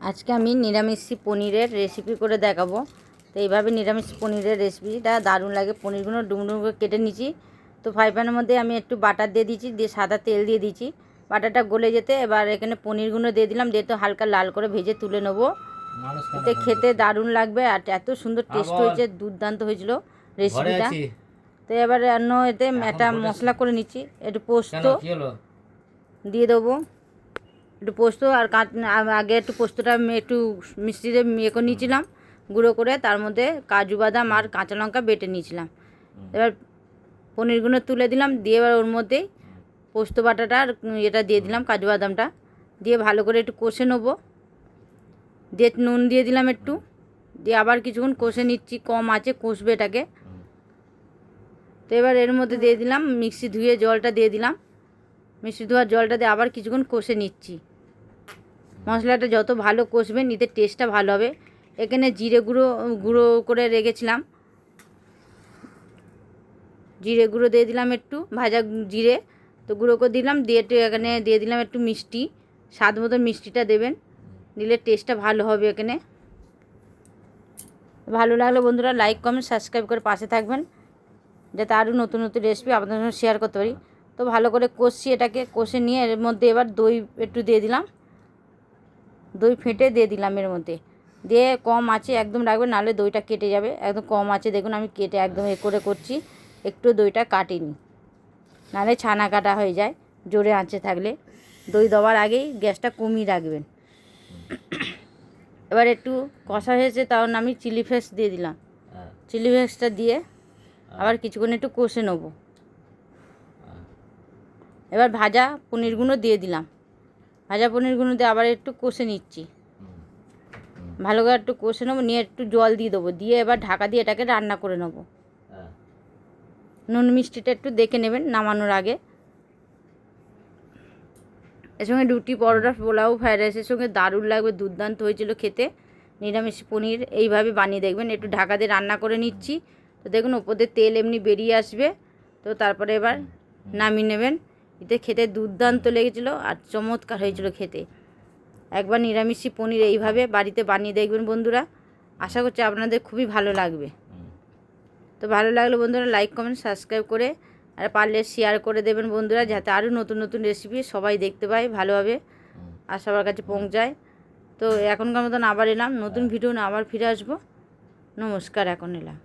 আজকে আমি নিরামিষি পনিরের রেসিপি করে দেখাবো। তো এইভাবে নিরামিষ পনিরের রেসিপিটা দারুণ লাগে। পনিরগুলো ডুমডুম করে কেটে নিচ্ছি। তো ফ্রাই প্যানের মধ্যে আমি একটু বাটার দিয়ে দিচ্ছি, দিয়ে সাদা তেল দিয়ে দিচ্ছি। বাটারটা গলে যেতে এবার এখানে পনিরগুলো দিয়ে দিলাম, দিয়ে তো হালকা লাল করে ভেজে তুলে নেবো। এতে খেতে দারুণ লাগবে আর এত সুন্দর টেস্ট হয়েছে, দুর্দান্ত হয়েছিল রেসিপিটা। তো এবার অন্য এতে একটা মশলা করে নিচ্ছি, একটু পোস্ত দিয়ে দেবো, একটু পোস্ত আর আগে একটু পোস্তটা একটু মিষ্টিতে ইয়ে করে নিয়েছিলাম গুঁড়ো করে, তার মধ্যে কাজু বাদাম আর কাঁচা লঙ্কা বেটে নিয়েছিলাম। এবার পনিরগুলো তুলে দিলাম, দিয়ে এবার ওর মধ্যেই পোস্ত বাটাটা আর এটা দিয়ে দিলাম, কাজু বাদামটা দিয়ে ভালো করে একটু কষে নেবো। দিয়ে নুন দিয়ে দিলাম একটু, দিয়ে আবার কিছুক্ষণ কষে নিচ্ছি, কম আছে কষবে এটাকে। তো এবার এর মধ্যে দিয়ে দিলাম মিক্সি ধুয়ে জলটা দিয়ে দিলাম, মিক্সি ধোয়ার জলটা দিয়ে আবার কিছুক্ষণ কষে নিচ্ছি। মশলাটা যত ভালো কষবে নিতে টেস্টটা ভালো হবে। এখানে জিরে গুঁড়ো করে রেখেছিলাম, জিরে গুঁড়ো দিয়ে দিলাম একটু, ভাজা জিরে তো গুঁড়ো করে দিলাম, দিয়ে একটু এখানে দিয়ে দিলাম একটু মিষ্টি, স্বাদ মতো মিষ্টিটা দেবেন, দিলে টেস্টটা ভালো হবে। এখানে ভালো লাগলে বন্ধুরা লাইক কমেন্ট সাবস্ক্রাইব করে পাশে থাকবেন, যাতে আরও নতুন নতুন রেসিপি আপনাদের সঙ্গে শেয়ার করতে পারি। তো ভালো করে কষছি, এটাকে কষে নিয়ে এর মধ্যে এবার দই একটু দিয়ে দিলাম, দই ফেটে দিয়ে দিলাম এর মধ্যে, দিয়ে কম আঁচে একদম রাখবেন, নাহলে দইটা কেটে যাবে। একদম কম আঁচে দেখুন আমি কেটে একদম করে করছি, একটু দইটা কাটিনি, নাহলে ছানা কাটা হয়ে যায় জোরে আঁচে থাকলে। দই দেওয়ার আগেই গ্যাসটা কমিয়ে রাখবেন। এবার একটু কষা হয়েছে, তখন আমি চিলি ফ্লেক্স দিয়ে দিলাম, চিলি ফ্লেক্সটা দিয়ে আবার কিছুক্ষণ একটু কষে নেবো। এবার ভাজা পনিরগুলো দিয়ে দিলাম, ভাজা পনিরগুলো দিয়ে আবার একটু কষে নিচ্ছি, ভালো করে একটু কষে নেবো, নিয়ে একটু জল দিয়ে দেবো, দিয়ে এবার ঢাকা দিয়ে এটাকে রান্না করে নেবো। নুন মিষ্টিটা একটু দেখে নেবেন নামানোর আগে। এর সঙ্গে রুটি, পরোটা, পোলাও, ফ্রাইড রাইসের সঙ্গে দারুণ লাগবে, দুর্দান্ত হয়েছিল খেতে। নিরামিষ পনির এইভাবে বানিয়ে দেখবেন। একটু ঢাকা দিয়ে রান্না করে নিচ্ছি, তো দেখুন ওপর দিয়ে তেল এমনি বেরিয়ে আসবে। তো তারপরে এবার নামিয়ে নেবেন। এতে খেতে দুর্দান্ত লেগেছিলো আর চমৎকার হয়েছিল খেতে। একবার নিরামিষি পনির এইভাবে বাড়িতে বানিয়ে দেখবেন বন্ধুরা, আশা করছি আপনাদের খুবই ভালো লাগবে। তো ভালো লাগলে বন্ধুরা লাইক কমেন্ট সাবস্ক্রাইব করে আর পারলে শেয়ার করে দেবেন বন্ধুরা, যাতে আরও নতুন নতুন রেসিপি সবাই দেখতে পায় ভালোভাবে আর সবার কাছে পৌঁছায়। তো এখনকার মতন আবার এলাম, নতুন ভিডিও না আবার ফিরে আসবো। নমস্কার, এখন এলাম।